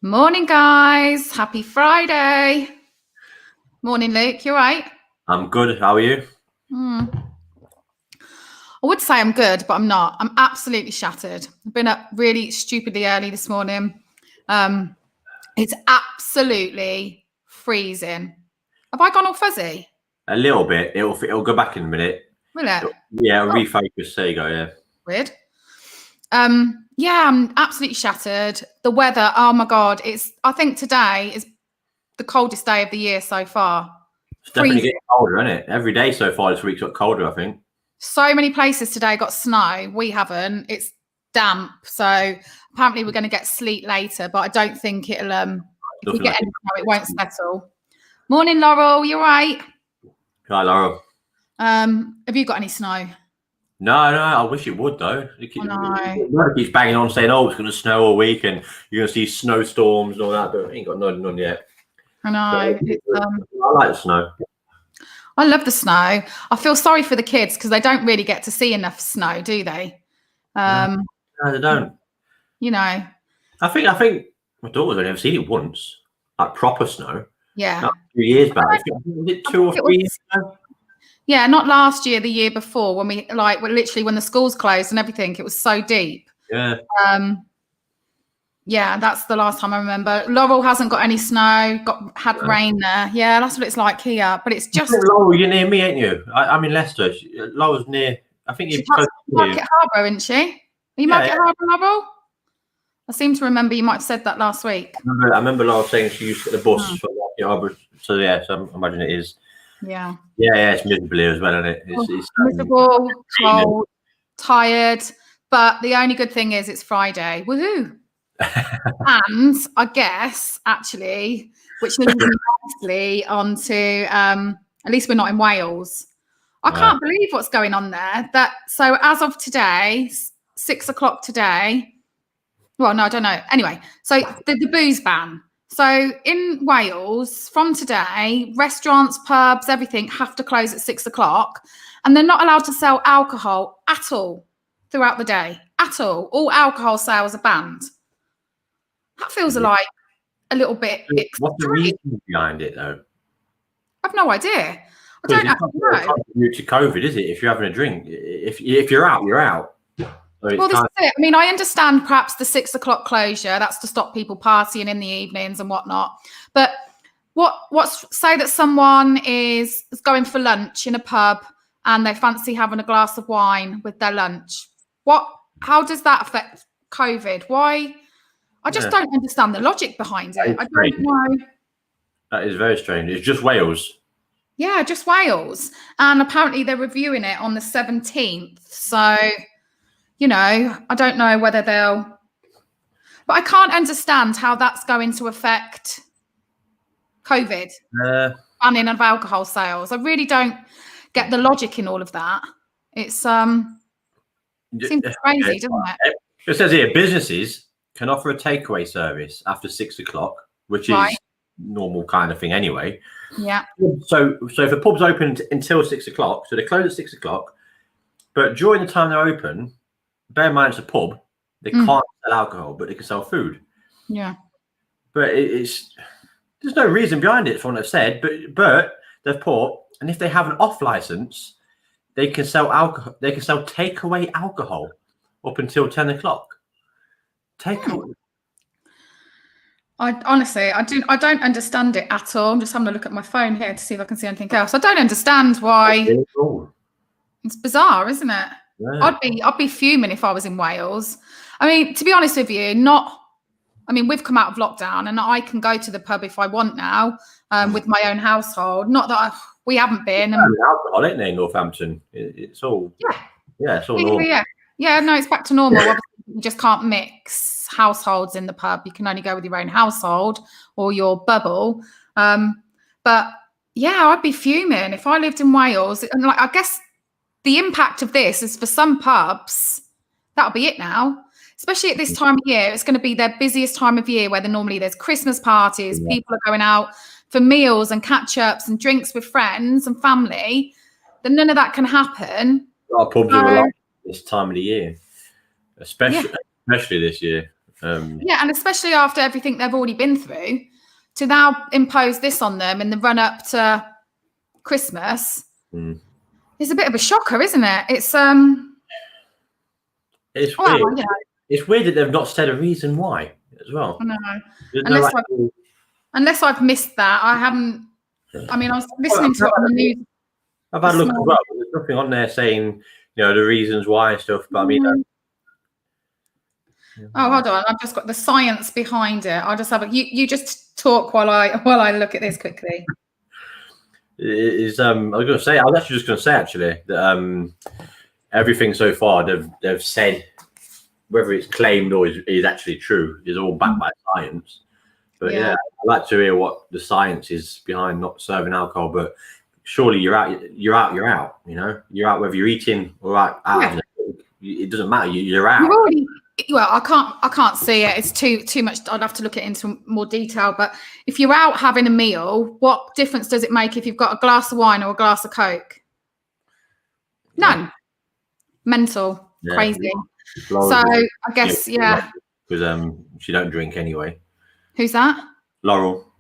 Morning, guys. Happy Friday. Morning, Luke. You all right? I'm good. How are you? I would say I'm good, but I'm not. I'm absolutely shattered. I've been up really stupidly early this morning. It's absolutely freezing. Have I gone all fuzzy? A little bit. It'll go back in a minute. Will it? Yeah, Oh, refocus. There you go. Yeah. weird. Yeah, I'm absolutely shattered. The weather, oh my God. I think today is the coldest day of the year so far. It's definitely Freezing. getting colder, isn't it? Every day so far this week's got colder, I think. So many places today got snow. We haven't. It's damp. So apparently we're going to get sleet later, but I don't think it'll if we Nothing get like any snow, it won't settle. Morning, Laurel. You right? Hi, Laura. Have you got any snow? No, I wish it would though. I It keeps banging on saying, "Oh, it's going to snow all week, and you're going to see snowstorms and all that." But ain't got none yet. I know. I like the snow. I love the snow. I feel sorry for the kids because they don't really get to see enough snow, do they? No, they don't. You know. I think my daughter's only ever seen it once, like proper snow. Yeah. Not 2 years back. Was it 2 or 3 years ago? Yeah, not last year, the year before, when we literally when the schools closed and everything, it was so deep. Yeah. Yeah, that's the last time I remember. Laurel hasn't got any snow, had rain there. Yeah, that's what it's like here. But it's just Laurel, you're near me, ain't you? I'm in Leicester. Laurel's near. I think you're close to me. Market Harbour, isn't she? Are you Market Harbour, Laurel? I seem to remember you might have said that last week. I remember Laurel saying she used to get the bus from Market Harbour. So yeah, so I imagine it is. Yeah. Yeah, it's miserable here as well, isn't it? It's miserable, cold, tired. But the only good thing is it's Friday. Woohoo! And I guess actually, which leads me nicely onto at least we're not in Wales. I can't believe what's going on there. So as of today, 6 o'clock today. Well, no, I don't know. Anyway, so the booze ban. So in Wales, from today, restaurants, pubs, everything have to close at 6 o'clock, and they're not allowed to sell alcohol at all throughout the day. At all. All alcohol sales are banned. That feels like a little bit extreme. What's the reason behind it, though? I've no idea. I don't actually know. Contribute to COVID, is it? If you're having a drink, if you're out, you're out. So well, this is it. I mean, I understand perhaps the 6 o'clock closure. That's to stop people partying in the evenings and whatnot. But say that someone is going for lunch in a pub and they fancy having a glass of wine with their lunch. How does that affect COVID? Why? I just don't understand the logic behind it. I don't know. That is very strange. It's just Wales. Yeah, just Wales. And apparently they're reviewing it on the 17th. So, you know, I don't know whether but I can't understand how that's going to affect COVID, banning of alcohol sales. I really don't get the logic in all of that. It seems crazy, doesn't it? It says here, businesses can offer a takeaway service after 6 o'clock, which is normal kind of thing anyway. Yeah. So if a pub's open until 6 o'clock, so they close at 6 o'clock, but during the time they're open, bear in mind it's a pub, they can't sell alcohol, but they can sell food. Yeah. But there's no reason behind it, from what I've said, but they've put, and if they have an off license, they can sell alcohol. They can sell takeaway alcohol up until 10 o'clock. Takeaway. I don't understand it at all. I'm just having a look at my phone here to see if I can see anything else. I don't understand why. It's bizarre, isn't it? Yeah. I'd be fuming if I was in Wales. I mean, to be honest with you, we've come out of lockdown and I can go to the pub if I want now with my own household. Not that we haven't been. Alcohol, isn't it, in Northampton? It's all. Yeah, it's all normal. Yeah, no, it's back to normal. Obviously, you just can't mix households in the pub. You can only go with your own household or your bubble. But yeah, I'd be fuming if I lived in Wales. And I guess the impact of this is for some pubs, that'll be it now. Especially at this time of year, it's going to be their busiest time of year where normally there's Christmas parties, people are going out for meals and catch-ups and drinks with friends and family. Then none of that can happen. Our pubs are relaxed this time of the year, especially this year. Yeah, and especially after everything they've already been through, to now impose this on them in the run up to Christmas is a bit of a shocker, isn't it? It's well, weird. It's weird that they've not said a reason why as well. No. Unless I've missed that. I haven't. I mean, I was listening to it on the news. I've had a look as well. There's nothing on there saying, the reasons why and stuff. But I mean, oh, hold on. I've just got the science behind it. I'll just have you just talk while I look at this quickly. I was actually just going to say that everything so far they've said, whether it's claimed or is actually true, is all backed by science. But yeah, I'd like to hear what the science is behind not serving alcohol. But surely you're out. You're out. You're out whether you're eating or out. It doesn't matter. You're out. Well, I can't see it. It's too much. I'd have to look it into more detail. But if you're out having a meal, what difference does it make if you've got a glass of wine or a glass of Coke? None. Yeah. Mental. Yeah. Crazy. So I guess because she don't drink anyway. Who's that? Laurel.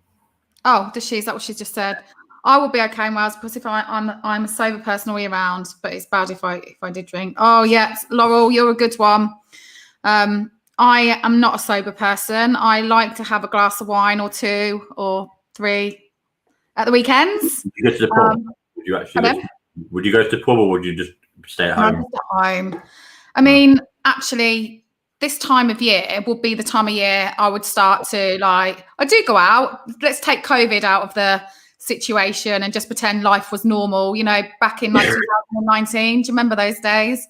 Oh, does she? Is that what she's just said? I will be okay in Wales because if I'm a sober person all year round, but it's bad if I did drink. Oh yes, Laurel, you're a good one. I am not a sober person. I like to have a glass of wine or 2 or 3 at the weekends. Would you go to the pub? Would you go to the pub or would you just stay at home? I mean, actually, this time of year would be the time of year I would start to I do go out. Let's take COVID out of the situation and just pretend life was normal, back in 2019. Do you remember those days?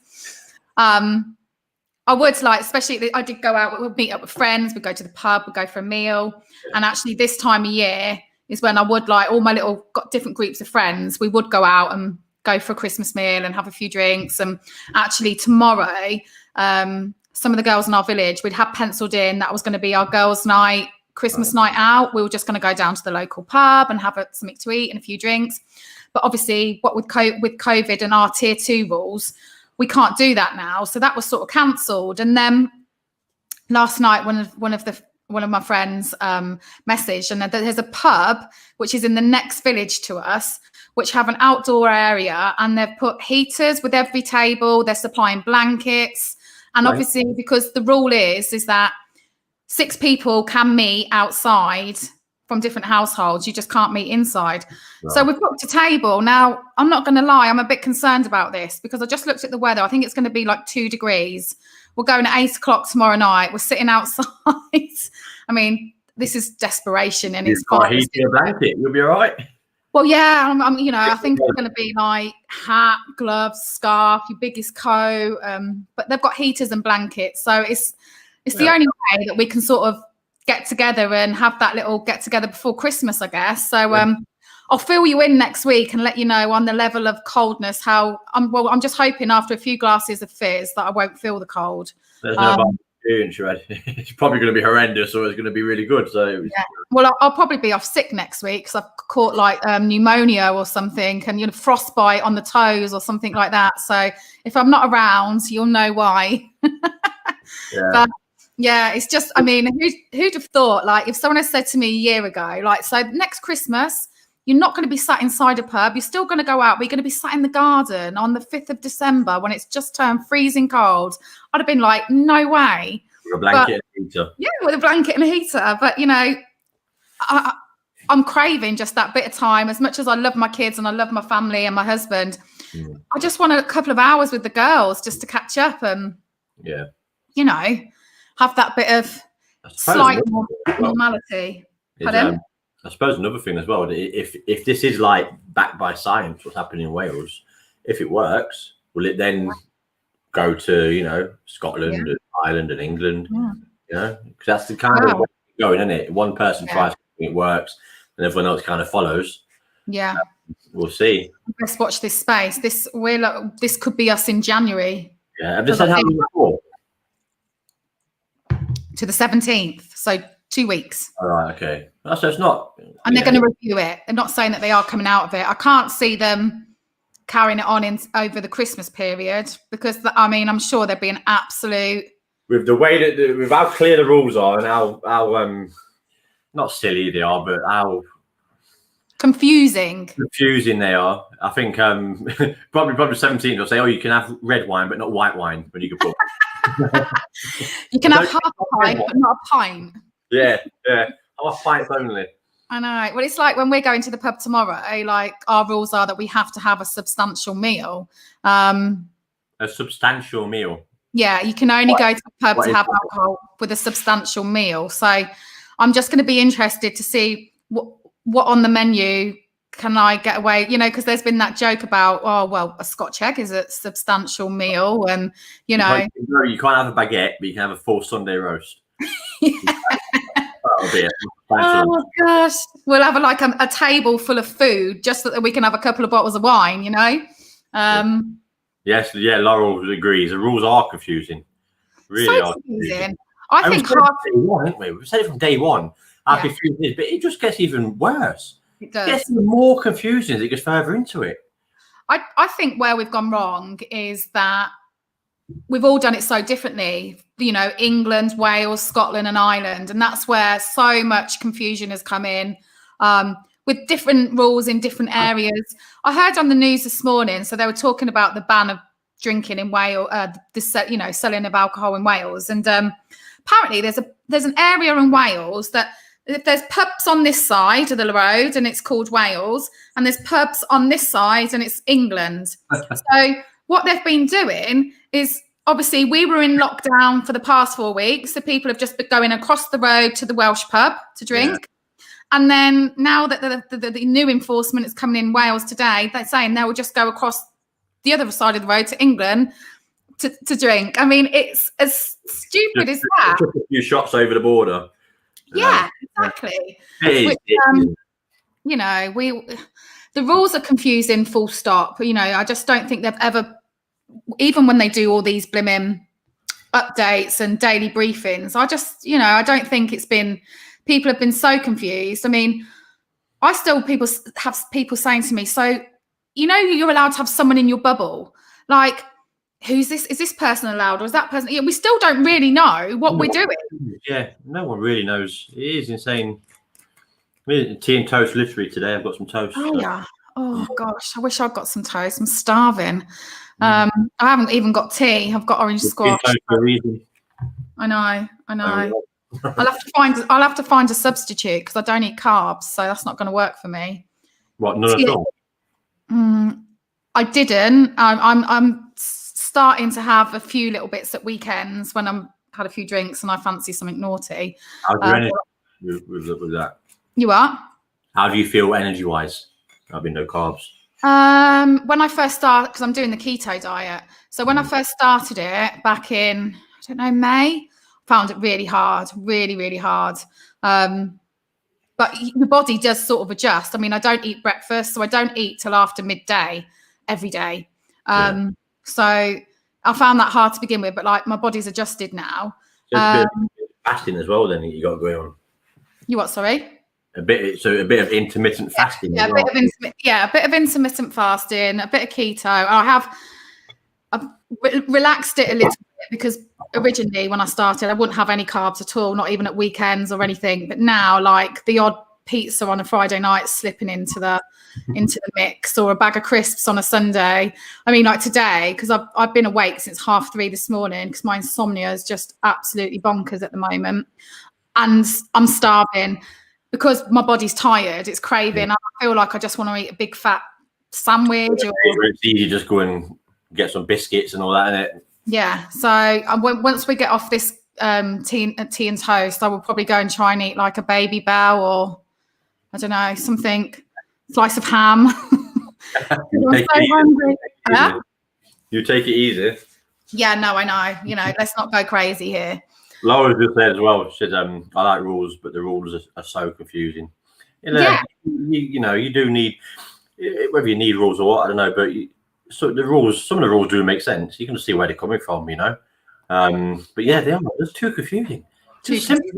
I would especially I did go out, we'd meet up with friends, we'd go to the pub, we'd go for a meal. And actually this time of year is when I would all my got different groups of friends. We would go out and go for a Christmas meal and have a few drinks. And actually tomorrow, some of the girls in our village, we'd have penciled in that was going to be our girls' night, Christmas night out. We were just going to go down to the local pub and have something to eat and a few drinks. But obviously, what with COVID and our tier 2 rules, we can't do that now. So that was sort of cancelled. And then last night, one of my friends messaged, and there's a pub which is in the next village to us, which have an outdoor area, and they've put heaters with every table. They're supplying blankets. And obviously, because the rule is that 6 people can meet outside from different households. You just can't meet inside. Right. So we've booked a table. Now, I'm not going to lie, I'm a bit concerned about this because I just looked at the weather. I think it's going to be 2 degrees. We're going at 8 o'clock tomorrow night. We're sitting outside. I mean, this is desperation and it's fine. Heat your blanket. You'll be all right. Well, yeah, I think it's going to be hat, gloves, scarf, your biggest coat. But they've got heaters and blankets. So it's the only way that we can sort of get together and have that little get together before Christmas, I guess. So I'll fill you in next week and let you know on the level of coldness how I'm just hoping after a few glasses of fizz that I won't feel the cold. There's no bad experience, right? It's probably going to be horrendous or it's going to be really good. So yeah. Well, I'll probably be off sick next week because I've caught pneumonia or something and frostbite on the toes or something like that. So if I'm not around, you'll know why. Yeah. But yeah, it's just, I mean, who'd have thought, if someone had said to me a year ago, so next Christmas, you're not going to be sat inside a pub. You're still going to go out. But you're going to be sat in the garden on the 5th of December when it's just turned freezing cold. I'd have been like, no way. With a blanket and a heater. Yeah, with a blanket and a heater. But, I'm craving just that bit of time. As much as I love my kids and I love my family and my husband, I just want a couple of hours with the girls just to catch up and, have that bit of slight normality. I suppose another thing as well, if this is backed by science, what's happening in Wales, if it works, will it then go to, Scotland and Ireland and England? Because that's the kind of way it's going, isn't it? One person tries something, it works, and everyone else kind of follows. Yeah. We'll see. Let's watch this space. This could be us in January. Yeah. Have they said how long before? To the 17th. So 2 weeks. All right, okay. So it's not. And they're going to review it. They're not saying that they are coming out of it. I can't see them carrying it on over the Christmas period because, I'm sure there'd be an absolute with the way that with how clear the rules are and how not silly they are, but how confusing they are. I think probably 17 will say, "Oh, you can have red wine, but not white wine." When you can put, you can have half a pint, but not a pint. Yeah, half pints only. I know. Well, it's like when we're going to the pub tomorrow. Like our rules are that we have to have a substantial meal. A substantial meal. Yeah, you can only go to the pub to have alcohol with a substantial meal. So I'm just going to be interested to see what on the menu can I get away, because there's been that joke about, oh, well, a Scotch egg is a substantial meal. And, you can't have a baguette, but you can have a full Sunday roast. That'll be it. Oh, gosh. We'll have a table full of food just so that we can have a couple of bottles of wine, Yes, Laurel agrees. The rules are confusing. Really are confusing. I think we said it from day one. How confusing it is, but it just gets even worse. It does. It gets even more confusing as it gets further into it. I think where we've gone wrong is that we've all done it so differently. England, Wales, Scotland, and Ireland, and that's where so much confusion has come in. With different rules in different areas. I heard on the news this morning, so they were talking about the ban of drinking in Wales, selling of alcohol in Wales. And apparently there's an area in Wales that if there's pubs on this side of the road and it's called Wales, and there's pubs on this side and it's England. So what they've been doing is, obviously we were in lockdown for the past 4 weeks, so people have just been going across the road to the Welsh pub to drink. Yeah. And then now that the new enforcement is coming in Wales today, they're saying they will just go across the other side of the road to England to drink. I mean, it's as stupid as that. Just a few shots over the border. Yeah, exactly. The rules are confusing, full stop. I just don't think they've ever, even when they do all these blimmin' updates and daily briefings, I don't think it's been. People have been so confused. I mean, have people saying to me, so, you're allowed to have someone in your bubble. Like, who's this? Is this person allowed or is that person? We still don't really know what we're doing. Yeah, no one really knows. It is insane. Tea and toast literally today. I've got some toast. Oh, yeah. Oh, gosh. I wish I'd got some toast. I'm starving. I haven't even got tea. I've got orange squash. I know. I'll have to find a substitute because I don't eat carbs, so that's not going to work for me. What? None at all? I didn't. I'm starting to have a few little bits at weekends when I'm had a few drinks and I fancy something naughty. How's your energy with that? You are? How do you feel energy-wise? Having no carbs. When I first started, because I'm doing the keto diet, so when I first started it back in, May. Found it really hard, really, really hard. But your body does sort of adjust. I mean, I don't eat breakfast, so I don't eat till after midday every day. So I found that hard to begin with, but like my body's adjusted now. So a bit of fasting as well, then you got to go on. You what? Sorry. A bit of intermittent fasting. Yeah, a bit of intermittent fasting, a bit of keto. I've relaxed it a little bit because originally when I started, I wouldn't have any carbs at all, not even at weekends or anything. But now, like the odd pizza on a Friday night slipping into the mix, or a bag of crisps on a Sunday. I mean, like today, because I've been awake since 3:30 this morning because my insomnia is just absolutely bonkers at the moment, and I'm starving because my body's tired. It's craving. I feel like I just want to eat a big fat sandwich. It's easy, just go and get some biscuits and all that in it. Yeah, so once we get off this tea and toast, I will probably go and try and eat like a Baby Bell or I don't know, something, slice of ham. I'm so hungry. You take it easy. Yeah, no, I know. Let's not go crazy here. Laura just said as well. She said, "I like rules, but the rules are so confusing." Yeah. You do need, whether you need rules or what, I don't know, but. So some of the rules do make sense. You can see where they're coming from, But yeah, they are. It's too confusing. Too simple.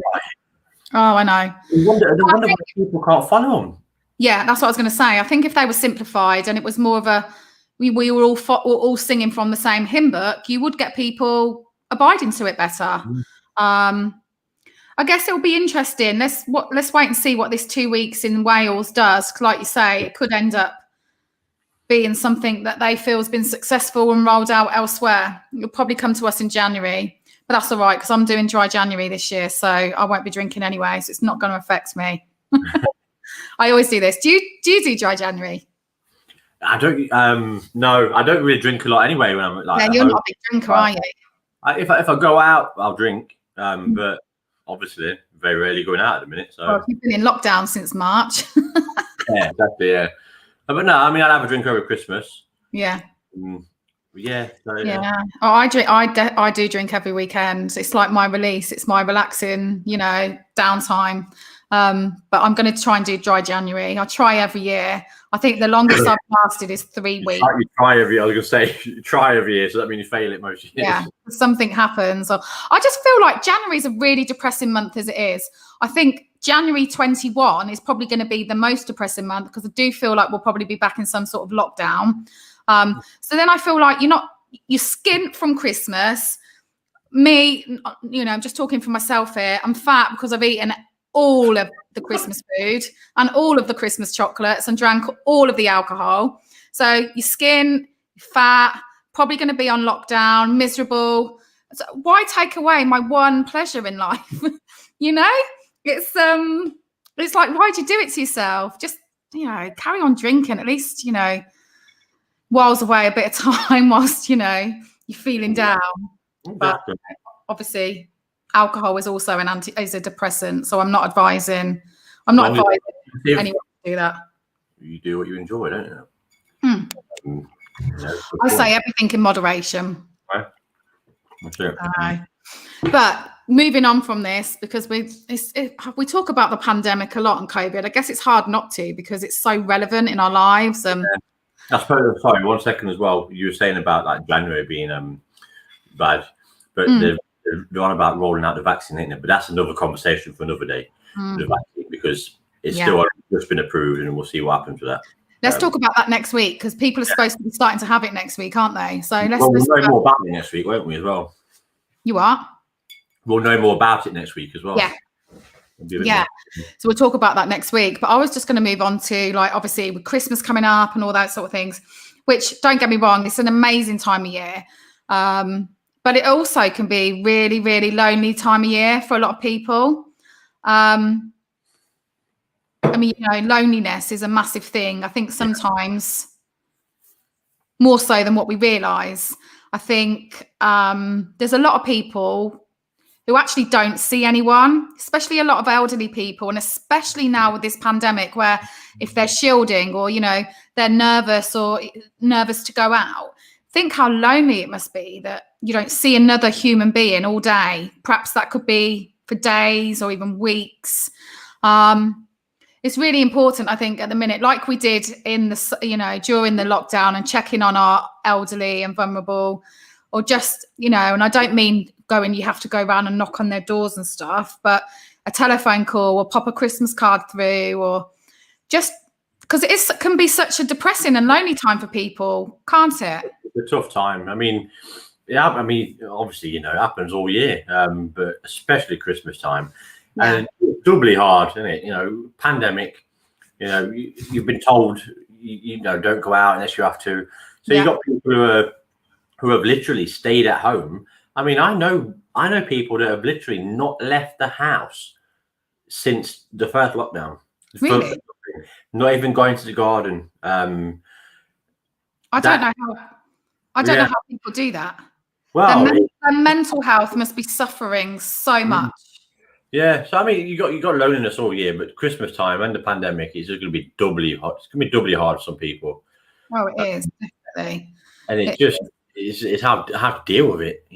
Oh, I know. I wonder why people can't follow them. Yeah, that's what I was going to say. I think if they were simplified and it was more of we were all singing from the same hymn book, you would get people abiding to it better. I guess it'll be interesting. Let's wait and see what this 2 weeks in Wales does. Like you say, it could end up being something that they feel has been successful and rolled out elsewhere. It'll probably come to us in January, but that's all right because I'm doing dry January this year, so I won't be drinking anyway, so it's not going to affect me. I always do this. Do you do dry January? I don't. No, I don't really drink a lot anyway. When I'm like, yeah, you're not a big drinker, are you? If I go out, I'll drink. But obviously, very rarely going out at the minute. So well, you've been in lockdown since March. Yeah, exactly. Yeah, but no, I mean, I'll have a drink over Christmas. Yeah. Yeah. So, yeah. Oh, I drink. I do drink every weekend. It's like my release. It's my relaxing, downtime. But I'm going to try and do dry January. I try every year. I think the longest I've lasted is 3 weeks. You try every. I was going to say you try every year, so that means you fail it most years. Yeah, something happens. Or I just feel like January is a really depressing month as it is. I think January 21 is probably going to be the most depressing month because I do feel like we'll probably be back in some sort of lockdown. So then I feel like you're skint from Christmas. Me, I'm just talking for myself here. I'm fat because I've eaten all of the Christmas food and all of the Christmas chocolates and drank all of the alcohol. So your skin, fat, probably going to be on lockdown, miserable. So why take away my one pleasure in life? It's like, why'd you do it to yourself? Just, carry on drinking, at least, whiles away a bit of time whilst, you're feeling down. But obviously alcohol is also is a depressant. So I'm not advising anyone to do that. You do what you enjoy, don't you? I say everything in moderation. Right. That's it. But moving on from this, because we talk about the pandemic a lot and COVID, I guess it's hard not to because it's so relevant in our lives. I suppose, sorry, 1 second as well. You were saying about like January being bad, but they're on about rolling out the vaccine, ain't it? But that's another conversation for another day. The vaccine, because it's still just been approved, and we'll see what happens with that. Let's talk about that next week because people are supposed to be starting to have it next week, aren't they? So we'll know more about it next week, won't we? As well. You are. We'll know more about it next week as well. Yeah. Yeah. So we'll talk about that next week. But I was just going to move on to, like, obviously with Christmas coming up and all that sort of things, which, don't get me wrong, it's an amazing time of year. But it also can be really, really lonely time of year for a lot of people. Loneliness is a massive thing. I think sometimes more so than what we realise. I think there's a lot of people who actually don't see anyone, especially a lot of elderly people, and especially now with this pandemic where if they're shielding or, they're nervous to go out, think how lonely it must be that you don't see another human being all day. Perhaps that could be for days or even weeks. It's really important, I think, at the minute, like we did in during the lockdown, and checking on our elderly and vulnerable, or just, and I don't mean you have to go around and knock on their doors and stuff, but a telephone call or pop a Christmas card through, or just because it can be such a depressing and lonely time for people, can't it? It's a tough time. I mean, obviously, it happens all year, but especially Christmas time. Yeah. And it's doubly hard, isn't it? Pandemic, you've been told, don't go out unless you have to. So you've got people who have literally stayed at home. I mean, I know people that have literally not left the house since the first lockdown. Really? Not even going to the garden. I don't know how people do that. Well, their mental health must be suffering so much. Yeah, so I mean, you got loneliness all year, but Christmas time and the pandemic is just going to be doubly hard. It's going to be doubly hard for some people. Oh, it is, definitely. And it's how to deal with it,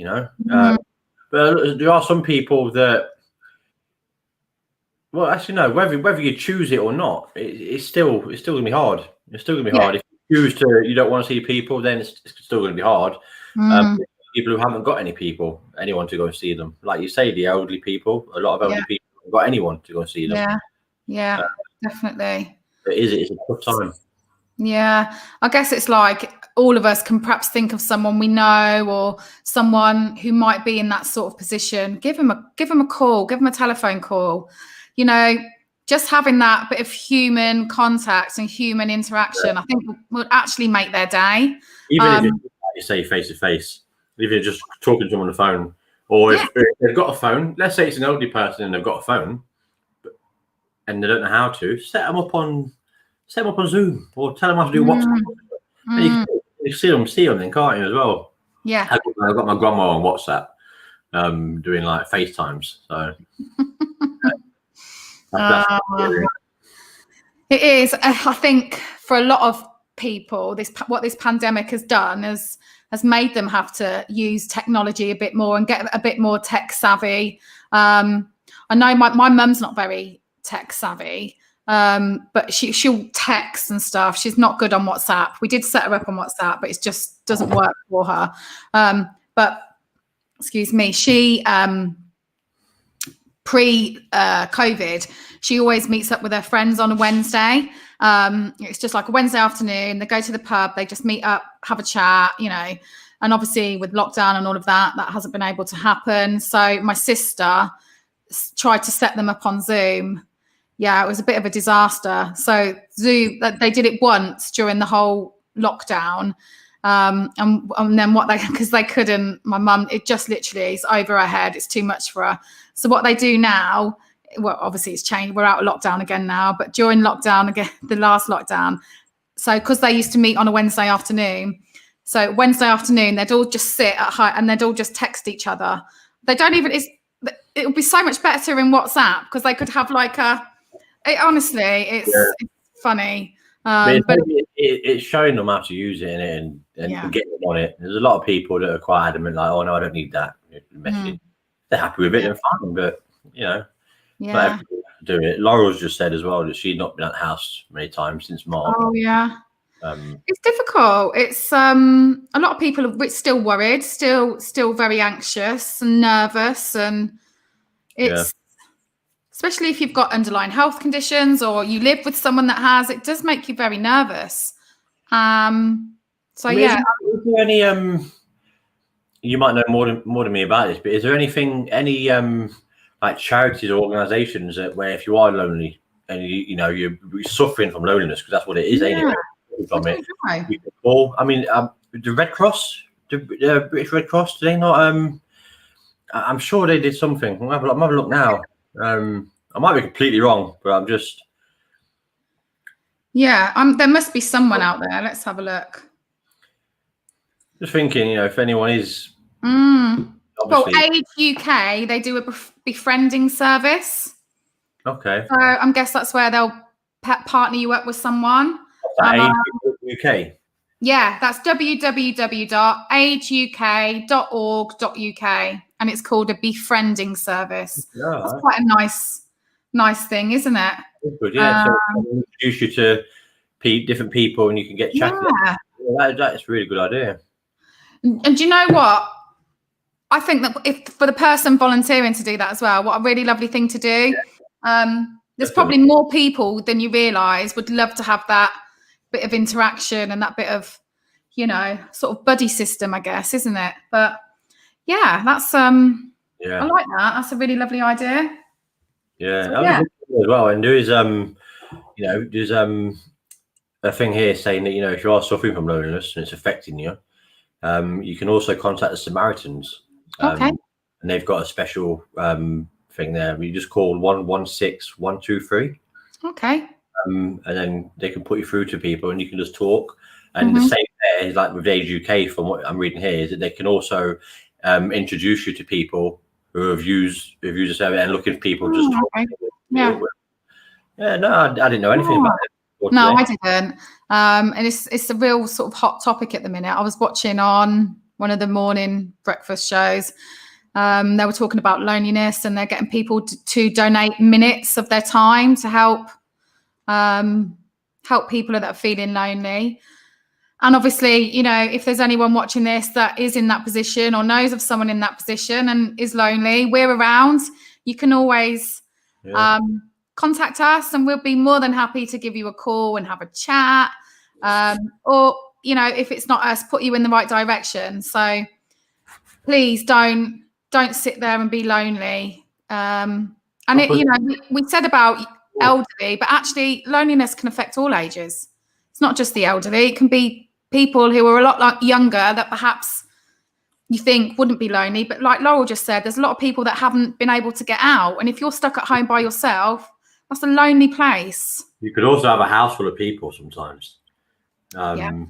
But there are some people that, well, actually, no. Whether you choose it or not, it's still going to be hard. It's still going to be hard. If you choose you don't want to see people, then it's still going to be hard. People who haven't got anyone to go and see them, like you say, the elderly people. A lot of elderly people haven't got anyone to go and see them. Yeah, definitely. It's a tough time. Yeah, I guess it's like all of us can perhaps think of someone we know or someone who might be in that sort of position. Give them a call, give them a telephone call. You know, just having that bit of human contact and human interaction, I think would actually make their day. Even if it's like you say face to face, even if just talking to them on the phone, or if they've got a phone, let's say it's an elderly person and they've got a phone, and they don't know how to, set them up on Zoom or tell them how to do WhatsApp. And you can see them then, can't you, as well? Yeah. I've got my grandma on WhatsApp, doing like FaceTimes. So it is. I think for a lot of people, what this pandemic has done has made them have to use technology a bit more and get a bit more tech savvy. I know my mum's not very tech savvy, but she'll text and stuff. She's not good on WhatsApp. We did set her up on WhatsApp, but it just doesn't work for her. But excuse me, she pre-COVID, she always meets up with her friends on a Wednesday. It's just like a Wednesday afternoon. They go to the pub, they just meet up, have a chat, you know. And obviously with lockdown and all of that, that hasn't been able to happen. So my sister tried to set them up on Zoom. Yeah, it was a bit of a disaster. So Zoom, they did it once during the whole lockdown. And then because they couldn't, my mum, it just literally is over her head. It's too much for her. So what they do now, well, obviously it's changed. We're out of lockdown again now, but during lockdown again, the last lockdown. So because they used to meet on a Wednesday afternoon. So Wednesday afternoon, they'd all just sit at home and they'd all just text each other. They don't even, it would be so much better in WhatsApp because they could have like honestly, it's funny. But it's showing them how to use it and get them on it. There's a lot of people that are quite adamant, like, oh no, I don't need that message. They're happy with it and fine, but you know, not everybody has to do it. Laurel's just said as well that she's not been at the house many times since March. Oh yeah. It's difficult. It's a lot of people are still worried, still very anxious and nervous, and it's especially if you've got underlying health conditions or you live with someone that has, it does make you very nervous. So is there any you might know more than me about this, but is there any like charities or organizations where if you are lonely and you're suffering from loneliness, because that's what it is, ain't it? From it. You can call. I mean, the Red Cross, the British Red Cross, do they not? I'm sure they did something. I'm have a look now. I might be completely wrong, but I'm just. Yeah, there must be someone out there. Let's have a look. Just thinking, if anyone is. Well, Age UK, they do a befriending service. Okay. So I guess that's where they'll partner you up with someone. Age UK. Yeah, that's www.ageuk.org.uk, and it's called a befriending service. Yeah, that's quite a nice thing, isn't it? Good, yeah. So introduce you to different people, and you can get chatting. Yeah. That's a really good idea. And do you know what? I think that if for the person volunteering to do that as well, what a really lovely thing to do. There's probably more people than you realise would love to have that bit of interaction and that bit of, sort of buddy system, I guess, isn't it? But yeah, that's I like that. That's a really lovely idea. Yeah, so, as well. And there is there's a thing here saying that if you are suffering from loneliness and it's affecting you, you can also contact the Samaritans. Okay. And they've got a special thing there. You just call 116-123. Okay. And then they can put you through to people, and you can just talk. And the same there is like with Age UK, from what I'm reading here, is that they can also introduce you to people who have used the service and looking for people just talk. Okay. Yeah. No, I didn't know anything about it. No, I didn't. And it's a real sort of hot topic at the minute. I was watching on one of the morning breakfast shows. They were talking about loneliness, and they're getting people to donate minutes of their time to help people that are feeling lonely. And obviously, if there's anyone watching this that is in that position or knows of someone in that position and is lonely, we're around. You can always contact us, and we'll be more than happy to give you a call and have a chat. or if it's not us, put you in the right direction. So please don't sit there and be lonely. And we said about elderly, but actually loneliness can affect all ages. It's not just the elderly. It can be people who are a lot younger that perhaps you think wouldn't be lonely. But like Laurel just said, there's a lot of people that haven't been able to get out. And if you're stuck at home by yourself, that's a lonely place. You could also have a house full of people sometimes. But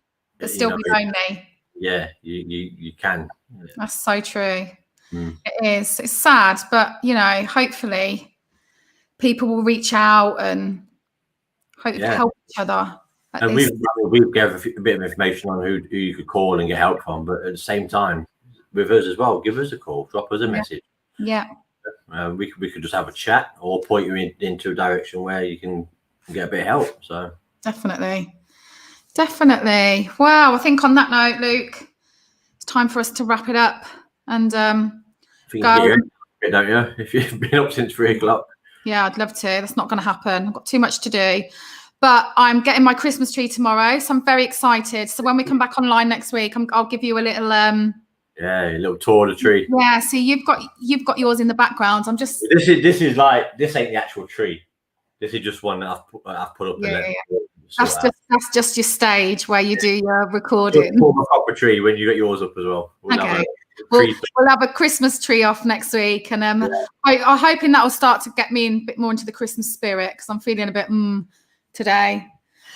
still be lonely. Yeah, you can. That's so true. It is. It's sad, but hopefully people will reach out and help each other. And we've given a bit of information on who you could call and get help from, but at the same time, with us as well, give us a call, drop us a message. Yeah. We could just have a chat or point you into a direction where you can get a bit of help. So definitely. Wow. I think on that note, Luke, it's time for us to wrap it up and go. Don't you? If you've been up since 3 o'clock. Yeah, I'd love to. That's not going to happen. I've got too much to do. But I'm getting my Christmas tree tomorrow, so I'm very excited. So when we come back online next week, I'll give you a little a little tour of the tree. Yeah, see, you've got yours in the background. I'm just this ain't the actual tree. This is just one that I've put up. That's just your stage where you do your recording. We'll pop a tree when you get yours up as well. We'll have a Christmas tree off next week, and I'm hoping that will start to get me a bit more into the Christmas spirit because I'm feeling a bit today.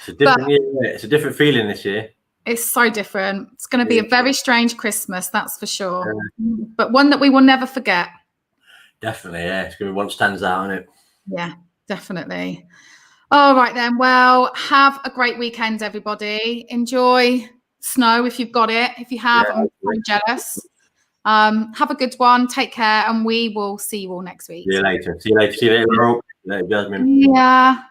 It's a different feeling this year. It's so different. It's going to be a very strange Christmas, that's for sure. But one that we will never forget. Definitely, yeah. It's going to be one that stands out, isn't it? Yeah, definitely. All right then. Well, have a great weekend, everybody. Enjoy snow if you've got it. If you have, I'm very jealous. Have a good one. Take care, and we will see you all next week. See you later. See you later, Jasmin. Yeah.